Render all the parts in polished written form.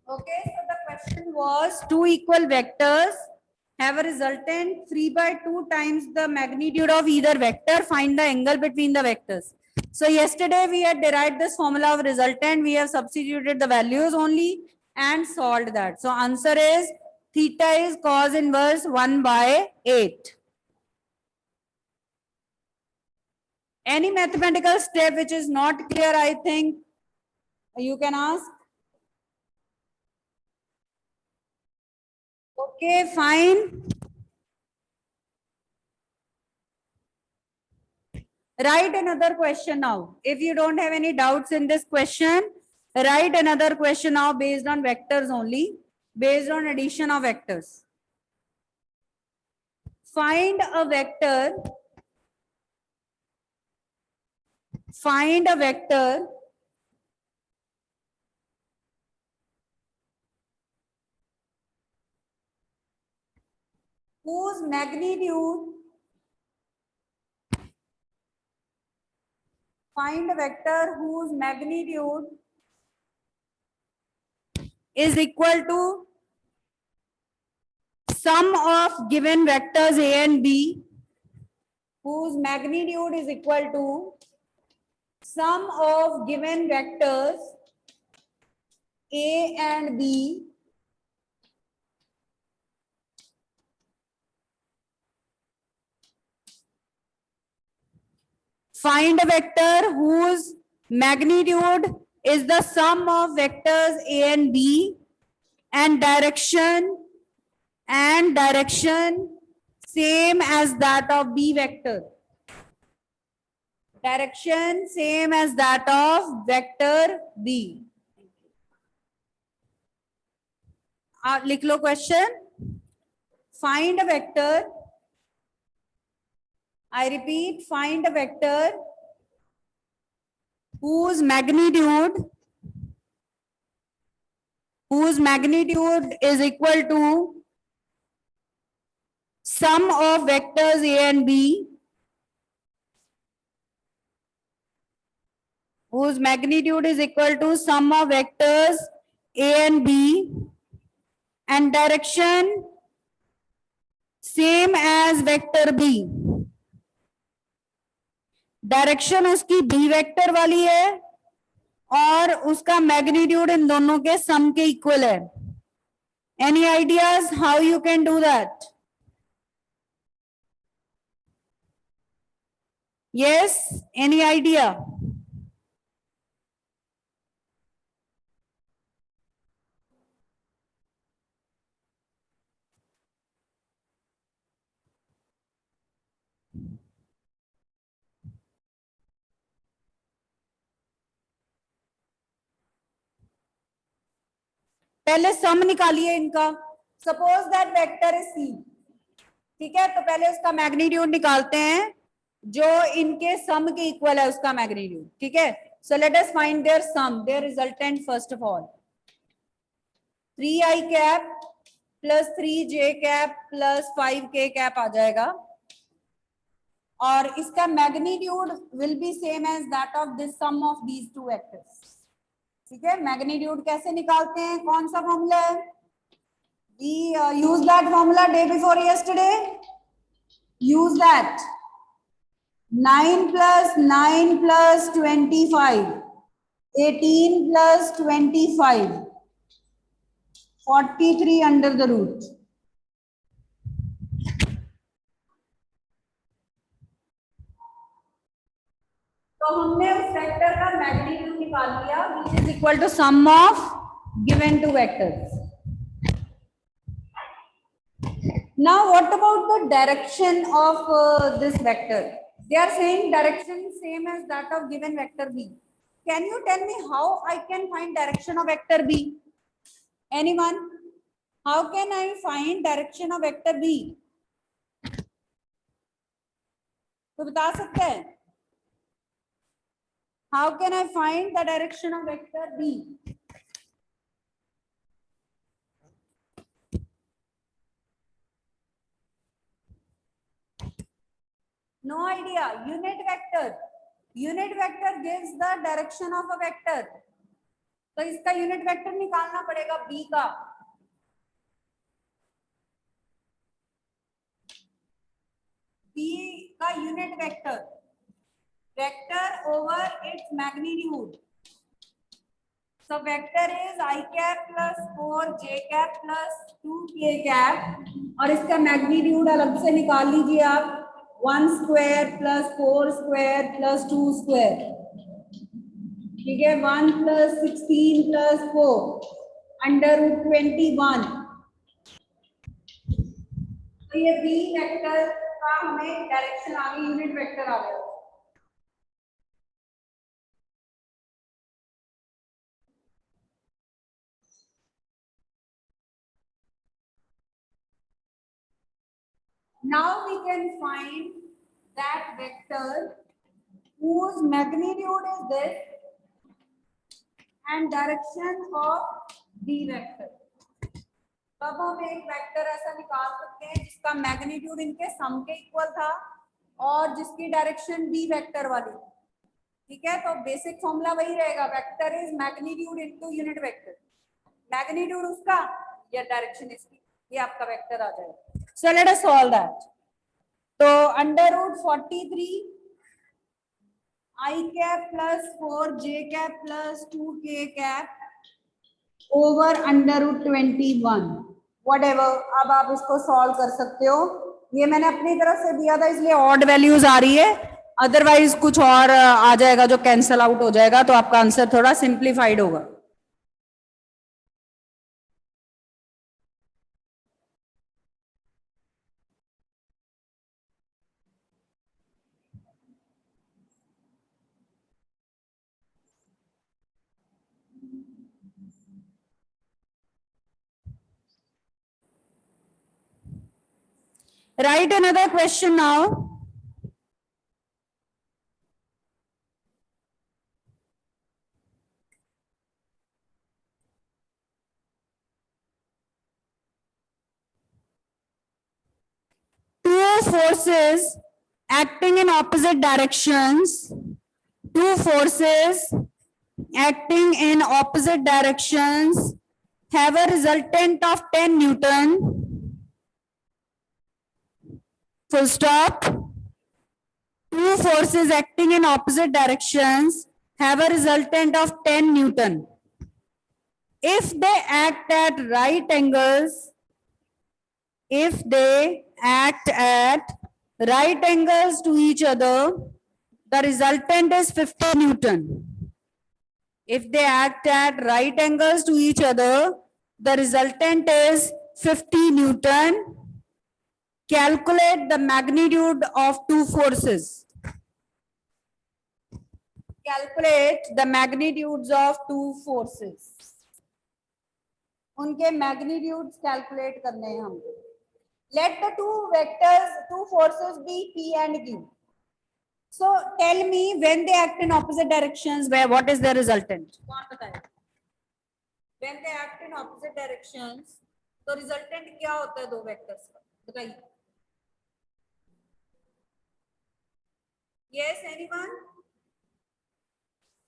Okay, so the question was two equal vectors have a resultant 3 by 2 times the magnitude of either vector. Find the angle between the vectors. So yesterday we had derived this formula of resultant. We have substituted the values only and solved that. So answer is theta is cos inverse 1 by 8. Any mathematical step which is not clear, I think you can ask. Okay, fine. Write another question now. If you don't have any doubts in this question, write another question now based on vectors only, based on addition of vectors. Find a vector. Find a vector whose magnitude. Find a vector whose magnitude is equal to sum of given vectors A and B, whose magnitude is equal to sum of given vectors A and B Find a vector whose magnitude is the sum of vectors A and B and direction same as that of B vector. Direction same as that of vector B. लिख लो question. Find a vector. I repeat, find a vector whose magnitude is equal to sum of vectors A and B, whose magnitude is equal to sum of vectors A and B and direction same as vector B. Direction उसकी B vector वाली है और उसका magnitude इन दोनों के सम के equal है. Any ideas how you can do that? Yes, any idea? पहले सम निकालिए इनका. Suppose that vector is C. ठीक है, तो पहले उसका मैग्नीट्यूड निकालते हैं जो इनके सम के इक्वल है उसका मैग्नीट्यूड. ठीक है, so let us find their sum, their resultant. First of all 3i cap plus 3j cap plus 5k cap आ जाएगा और इसका magnitude will be same as that of this sum of these two vectors. ठीक है, magnitude कैसे निकालते हैं? कौन सा फॉर्मूला है? We use that formula day before yesterday. Use that. 9 plus 9 plus 25. 18 plus 25. 43 under the root. तो हमने उस वेक्टर का मैग्नीट्यूड निकाल लिया which is equal to sum of given two vectors. Now what about the direction of this vector? They are saying direction same as that of given vector B. Can you tell me how I can find direction of vector B? Anyone? How can I find direction of vector B? तो बता सकते हैं? How can I find the direction of vector B? No idea. Unit vector. Unit vector gives the direction of a vector. तो इसका unit vector निकालना पड़ेगा B का। B का unit vector, vector over its magnitude. So vector is I cap plus 4 j cap plus 2 k cap और इसका magnitude अलग से निकाल लीजिए आप, 1 square plus 4 square plus 2 square, ठीक है, 1 प्लस 16 प्लस 4 अंडर रूट 21। तो ये बी वेक्टर का हमें डायरेक्शन आ गई, यूनिट वेक्टर आ गया। Now we can find that vector whose magnitude is this and direction of b vector। तब हम एक वेक्टर ऐसा निकाल सकते हैं जिसका मैग्नीट्यूड इनके सम के इक्वल था और जिसकी डायरेक्शन बी वेक्टर वाली, ठीक है। तो बेसिक फॉर्मूला वही रहेगा, vector is magnitude into unit vector, magnitude उसका या डायरेक्शन इसकी, ये आपका वेक्टर आ जाएगा। So let us solve that. तो under root 43 I cap plus 4 J cap plus 2 K cap over under root 21 whatever. अब आप इसको सॉल्व कर सकते हो, ये मैंने अपनी तरफ से दिया था इसलिए ऑड वैल्यूज आ रही है, अदरवाइज कुछ और आ जाएगा जो कैंसल आउट हो जाएगा, तो आपका आंसर थोड़ा सिंप्लीफाइड होगा। Write another question now. Two forces acting in opposite directions. Two forces acting in opposite directions have a resultant of 10 Newton. Full stop. Two forces acting in opposite directions have a resultant of 10 Newton. If they act at right angles, if they act at right angles to each other, the resultant is 50 Newton. If they act at right angles to each other, the resultant is 50 Newton. Calculate the magnitude of two forces. Calculate the magnitudes of two forces. उनके magnitudes calculate करने हैं हमको. Let the two vectors, two forces be P and Q. So tell me, when they act in opposite directions, what is their resultant? कौन बताएगा? When they act in opposite directions, तो resultant क्या होता है दो vectors का? बताइए. Yes, anyone?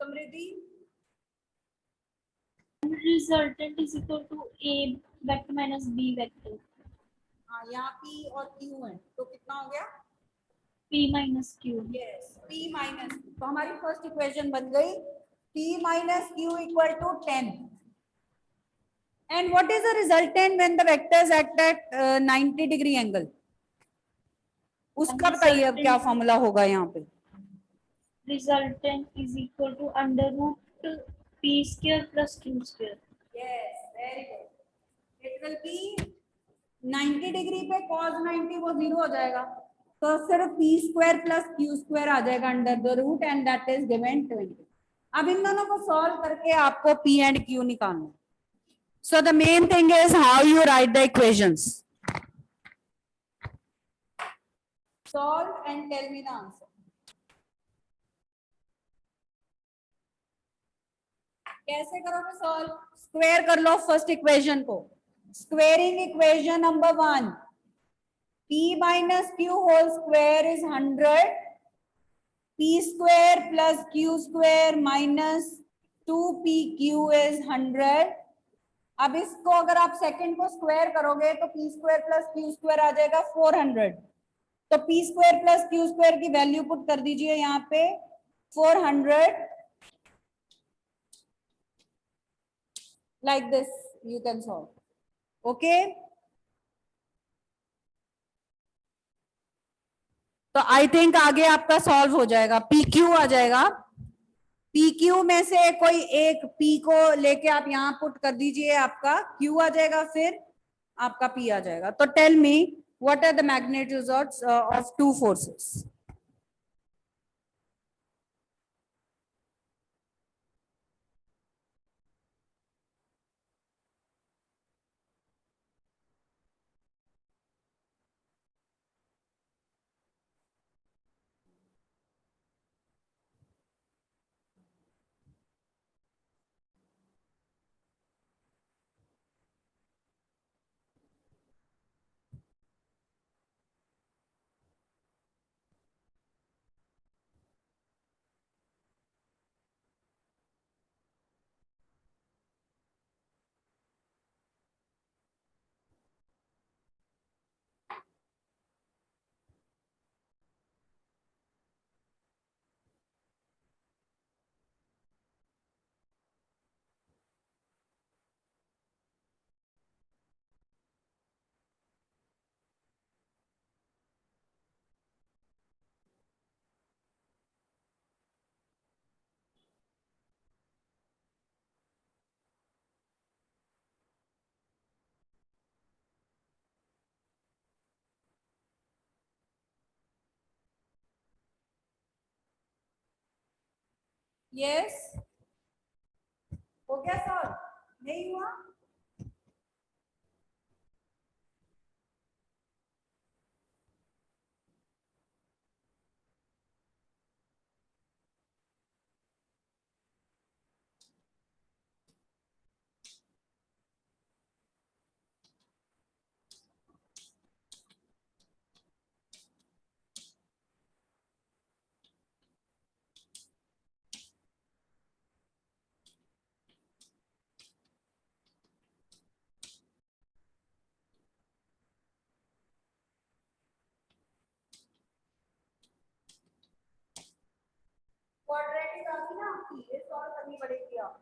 Samriddhi? Resultant is equal to A vector minus B vector. हाँ, यहाँ P और Q है, तो कितना हो गया? P minus Q. Yes, P minus Q. तो हमारी फर्स्ट इक्वेशन बन गई P minus Q equal to 10. And what is the resultant when the vectors act at 90 degree angle? उसका बताइए अब क्या फॉर्मूला होगा यहाँ पे? Resultant is equal to under root P square plus Q square. Yes, very good. It will be 90 degree पे cos 90 वो 0 हो जाएगा, तो सिर्फ p square plus q square आ जाएगा under the root and that is given 20. अब इन दोनों को सॉल्व करके आपको p एंड q निकालना. So the main thing is how you write the equations. Solve and tell me the answer. कैसे करोगे सॉल्व? स्क्वायर कर लो फर्स्ट इक्वेशन को. Squaring equation number 1, p minus q whole square is 100, p square plus q square minus 2pq is 100। अब इसको अगर आप second को square करोगे तो p square plus q square आ जाएगा 400। तो p square plus q square की वैल्यू पुट कर दीजिए यहाँ पे 400, like this you can solve. Okay, तो आई थिंक आगे आपका सॉल्व हो जाएगा। PQ आ जाएगा, PQ में से कोई एक P को लेके आप यहाँ पुट कर दीजिए, आपका Q आ जाएगा, फिर आपका P आ जाएगा। तो tell me what are the magnitudes of two forces. Yes, हो गया सॉल्व? नहीं हुआ? क्वाड्रेटिक आ गई ना आपकी, ये सॉल्व करनी पड़ेगी आप।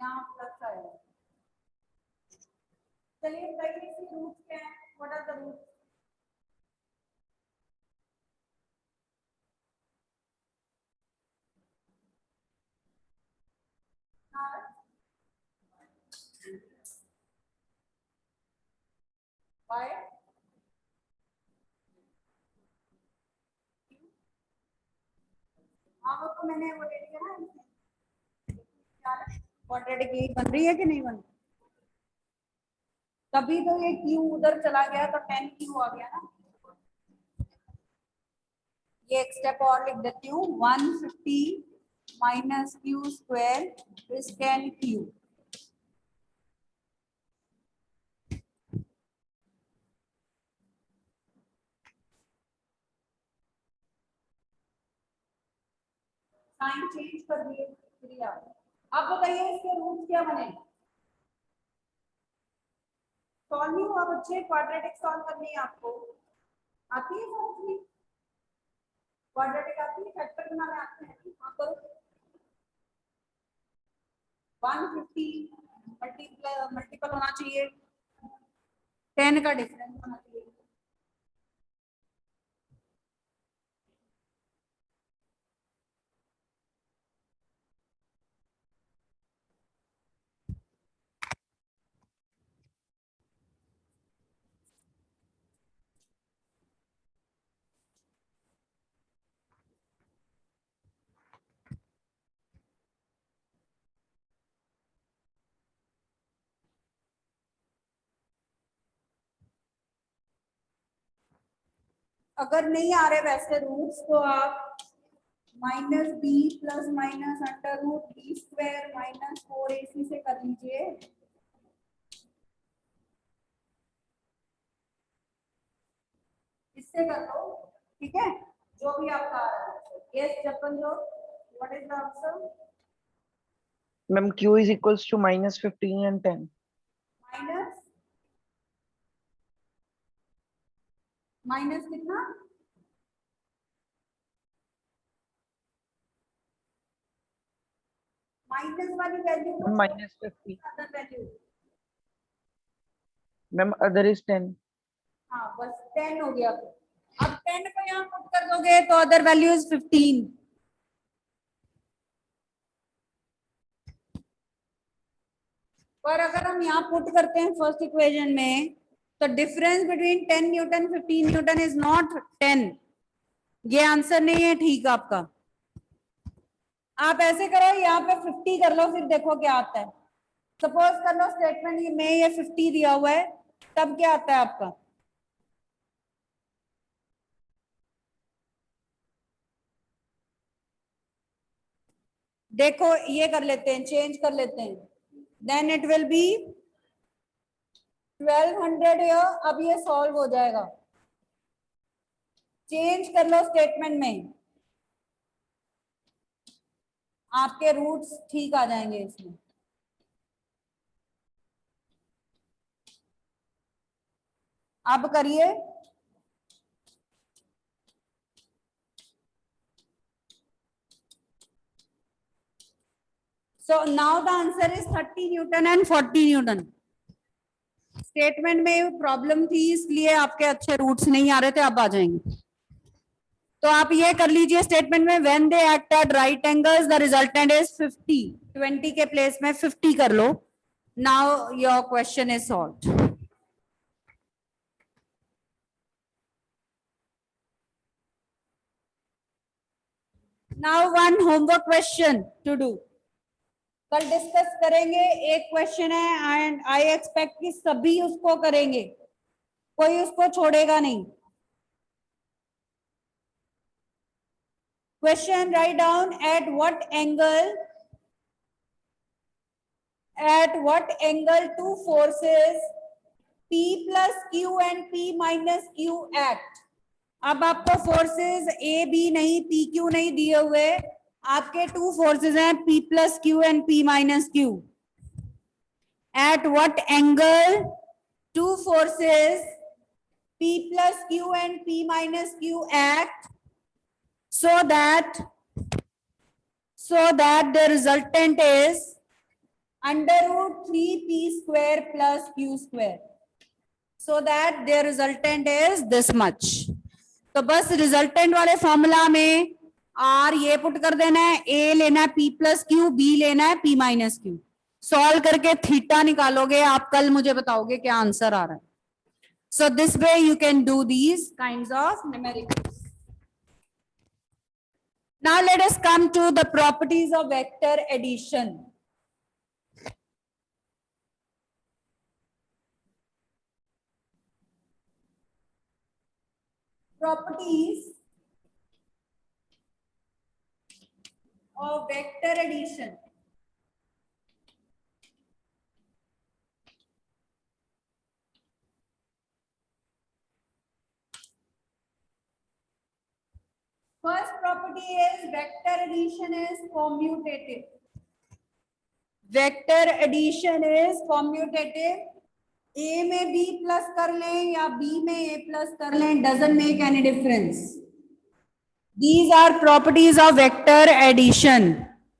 यहाँ प्लस आएगा। चलिए बताइए इसके रूट्स क्या है, व्हाट आर द रूट्स? बाय आप तो मैंने वो ले लिया ना, क्वाड्रेटिक यही बन रही है कि नहीं बन रही? तभी तो ये क्यू उधर चला गया तो 10 क्यू आ गया ना। ये एक स्टेप और लिख देती हूँ, 150 minus Q square is 10 Q. Sign change कर दिए क्रिया। अब बताइए इसके रूट क्या बने? सॉल्व नहीं हुआ बच्चे, क्वाड्रेटिक सॉल्व करनी है आपको। आती है सॉल्व? क्वाड्रेटिक आती है, फैक्टर बनाने आते हैं? हाँ करो। 150 मल्टीपल होना चाहिए 10 का, डिफरेंस होना चाहिए। अगर नहीं आ रहे वैसे रूट्स तो आप minus B plus minus under root B square minus 4ac से कर लीजिए। इससे कर लो, ठीक है, जो भी आपका आ रहा है। यस जपन जो, what is the answer? Ma'am Q is equals to minus 15 and 10. Minus minus कितना? माइनस वाली वैल्यू को Minus 50. Other value, ma'am other is 10. हाँ बस 10 हो गया। अब 10 को यहाँ पुट कर दोगे तो अदर वैल्यू इज 15। पर अगर हम यहाँ पुट करते हैं फर्स्ट इक्वेशन में तो difference between 10 Newton 15 Newton is not 10। ये आंसर नहीं है ठीक आपका। आप ऐसे करो, यहाँ पे 50 कर लो, फिर देखो क्या आता है। सपोज कर लो स्टेटमेंट में ये 50 दिया हुआ है, तब क्या आता है आपका? देखो ये कर लेते हैं, चेंज कर लेते हैं, then it will be 1200 year. अब ये सॉल्व हो जाएगा। चेंज कर लो स्टेटमेंट में, आपके रूट्स ठीक आ जाएंगे इसमें। अब करिए, so now the answer is 30 Newton and 40 Newton. Statement में प्रॉब्लम थी इसलिए आपके अच्छे रूट्स नहीं आ रहे थे, अब आ जाएंगे। तो आप ये कर लीजिए स्टेटमेंट में, when they act at right angles the resultant is 50। 20 के प्लेस में 50 कर लो। Now your question is solved. Now one homework question to do. कल डिस्कस करेंगे, एक क्वेश्चन है एंड आई एक्सपेक्ट कि सभी उसको करेंगे, कोई उसको छोड़ेगा नहीं। Question, write down at what angle two forces P plus Q and P minus Q act। अब आपको फोर्सेस A B नहीं P Q नहीं दिए हुए, आपके टू फोर्सेस हैं P plus Q and P minus Q। At what angle two forces P plus Q and P minus Q act so that the resultant is under root 3p square plus q square, so that the resultant is this much। तो बस resultant वाले formula में r ये put कर देना है, a लेना है p प्लस क्यू, b लेना है p माइनस क्यू। सॉल्व करके थीटा निकालोगे आप, कल मुझे बताओगे क्या आंसर आ रहा है। So this way you can do these kinds of numericals. Now let us come to the properties of vector addition. Properties of vector addition. First property is vector addition is commutative. Vector addition is commutative. A में B plus कर लें या B में A plus कर लें, doesn't make any difference. These are properties of vector addition.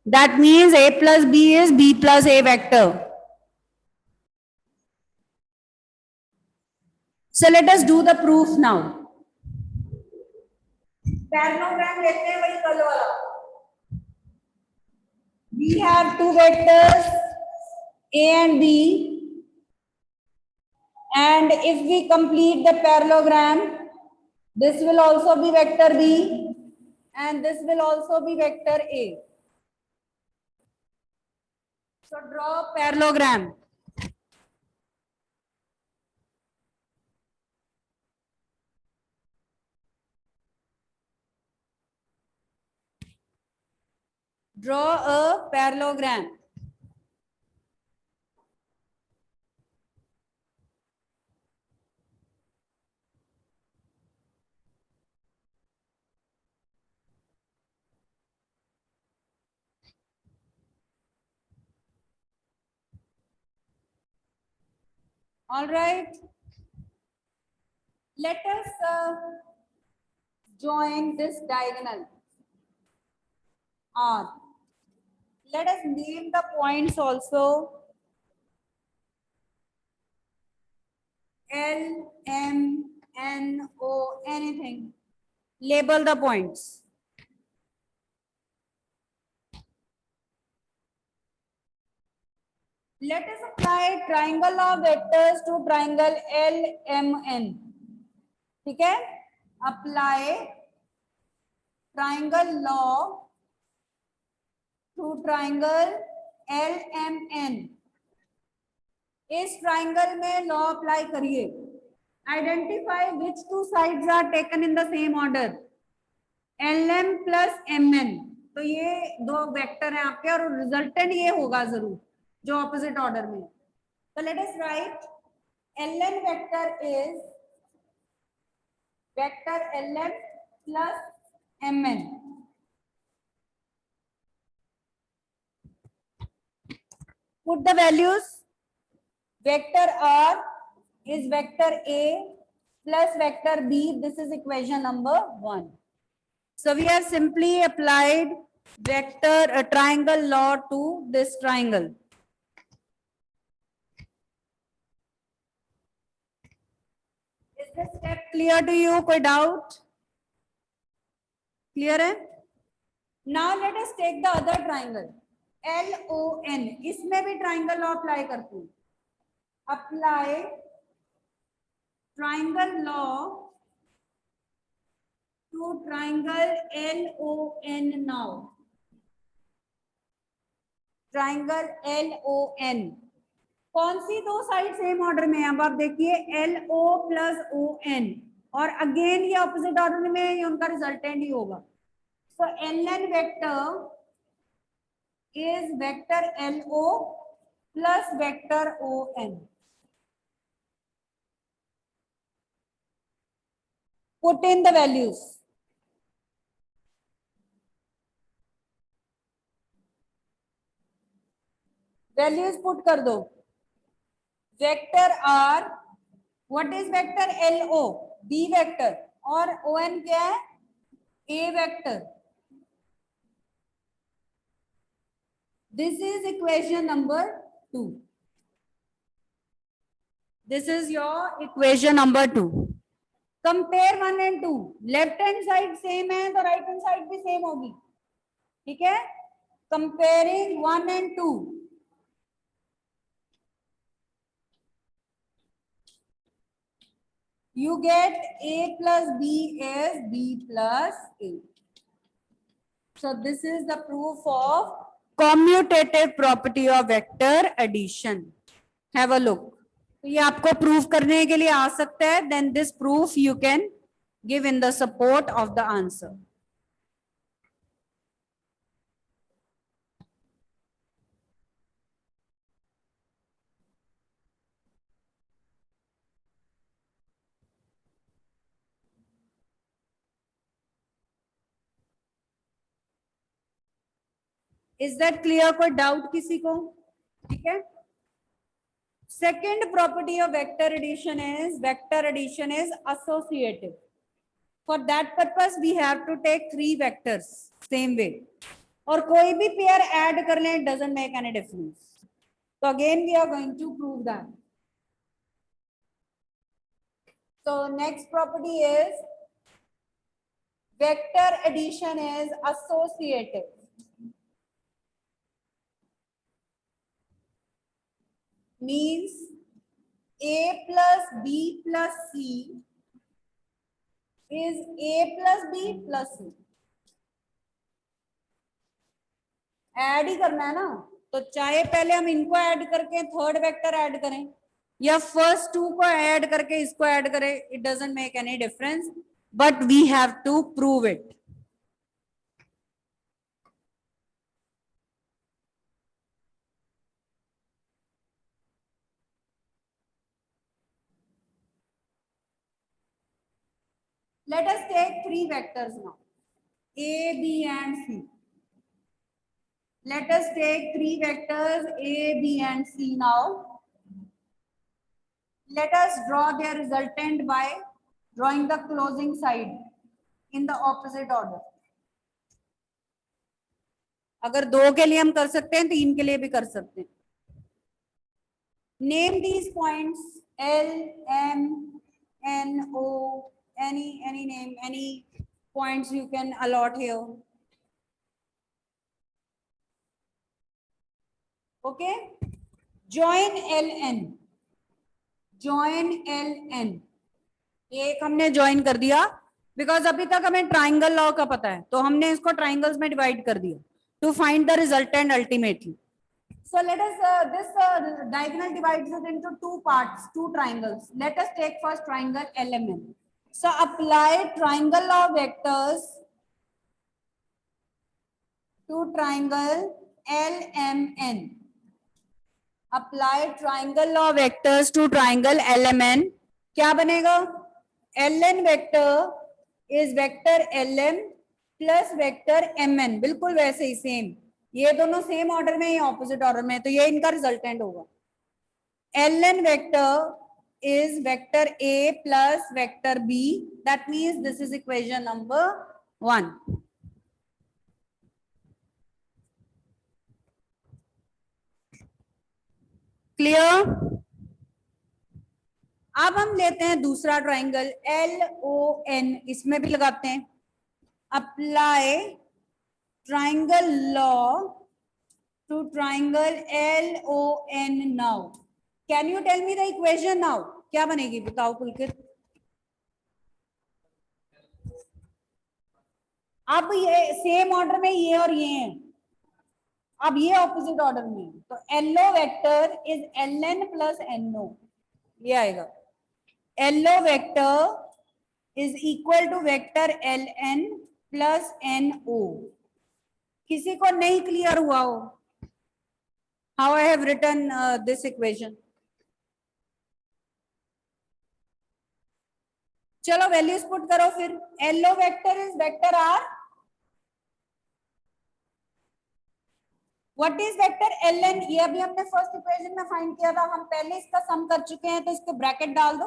That means A plus B is B plus A vector. So let us do the proof now. Parallelogram लेते हैं वही कल वाला। We have two vectors A and B, and if we complete the parallelogram, this will also be vector B and this will also be vector A. So draw parallelogram. Draw a parallelogram. All right. Let us join this diagonal R. Let us name the points also. L, M, N, O, anything. Label the points. Let us apply triangle of vectors to triangle LMN. ठीक है? Apply triangle law to triangle LMN. इस triangle में law apply करिए. Identify which two sides are taken in the same order. LM plus MN. तो ये दो vector हैं आपके और रिजल्टेंट ये होगा जरूर जो ऑपोजिट ऑर्डर में. तो let us right LN vector is vector LM plus MN. Put the values. Vector R is vector A plus vector B. This is equation number 1. So we have simply applied vector triangle law to this triangle. Is this step clear to you? कोई doubt? Clear है? Now let us take the other triangle. LON. इसमें भी triangle law apply करते हैं. Apply triangle law to triangle LON now. Triangle LON. कौन सी दो side same order में है? अब आप देखिए LO प्लस ON और अगेन ये ऑपोजिट ऑर्डर में है, ये उनका रिजल्टेंट ही होगा. So LN vector is vector LO plus vector ON. Put in the values. Values put कर दो. Vector R, what is vector LO? B vector. और ON क्या है? A vector. This is equation number 2. This is your equation number 2. Compare 1 and 2. Left hand side same है तो right hand side भी same होगी. ठीक है? Comparing 1 and 2. You get A plus B is B plus A. So this is the proof of commutative property of vector addition. Have a look. तो ये आपको proof करने के लिए आ सकता है. Then this proof you can give in the support of the answer. Is that clear? कोई doubt किसी को? ठीक है. Second property of vector addition is associative. For that purpose we have to take 3 vectors same way. और कोई भी pair add कर लें, it doesn't make any difference. So again we are going to prove that. So next property is vector addition is associative. Means A plus B plus C is A plus B plus C. Add ही करना है ना, तो चाहे पहले हम इनको add करके थर्ड वेक्टर ऐड करें या फर्स्ट 2 को ऐड करके इसको ऐड करें, it doesn't make any difference, but we have to prove it. Let us take three vectors now, A, B and C. Let us take three vectors A, B and C now. Let us draw their resultant by drawing the closing side in the opposite order. अगर दो के लिए हम कर सकते हैं, तीन के लिए भी कर सकते हैं. Name these points L, M, N, O, any name, any points you can allot here. Okay, join LN. Join LN. एक हमने ज्वाइन कर दिया बिकॉज अभी तक हमें ट्राइंगल लॉ का पता है, तो हमने इसको ट्राइंगल्स में डिवाइड कर दिया to find the resultant ultimately. So let us this diagonal divides it into two parts, two triangles. Let us take first triangle LMN. So apply triangle law vectors to triangle LMN. Apply triangle law vectors to triangle LMN. क्या बनेगा? LN vector is vector LM plus vector MN. बिल्कुल वैसे ही same, ये दोनों same order में, ये opposite order में, तो ये इनका रिजल्टेंट होगा. LN vector is vector A plus vector B. That means this is equation number 1. Clear? अब हम लेते हैं दूसरा ट्राइंगल LON, इसमें भी लगाते हैं. Apply triangle law to triangle LON now. Can you tell me the equation now? क्या बनेगी बताओ पुलकित. अब ये सेम ऑर्डर में ये और ये हैं, अब ये ऑपोजिट ऑर्डर में, तो LO vector is LN plus NO, ये आएगा. LO vector is equal to vector LN plus NO. किसी को नहीं क्लियर हुआ हो how I have written this equation? चलो वैल्यूज पुट करो फिर. LO vector is vector R. What is vector LN? ये अभी हमने फर्स्ट इक्वेशन में फाइंड किया था, हम पहले इसका सम कर चुके हैं, तो इसको ब्रैकेट डाल दो.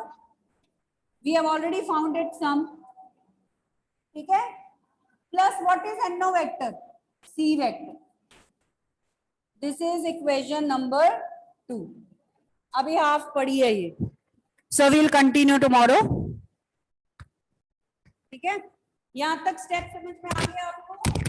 We have already found it sum. ठीक है. Plus what is NO vector? C vector. This is equation number 2. अभी हाफ पढ़ी है ये. So we'll continue tomorrow. ठीक है. यहां तक स्टेप समझ में आ गया आपको?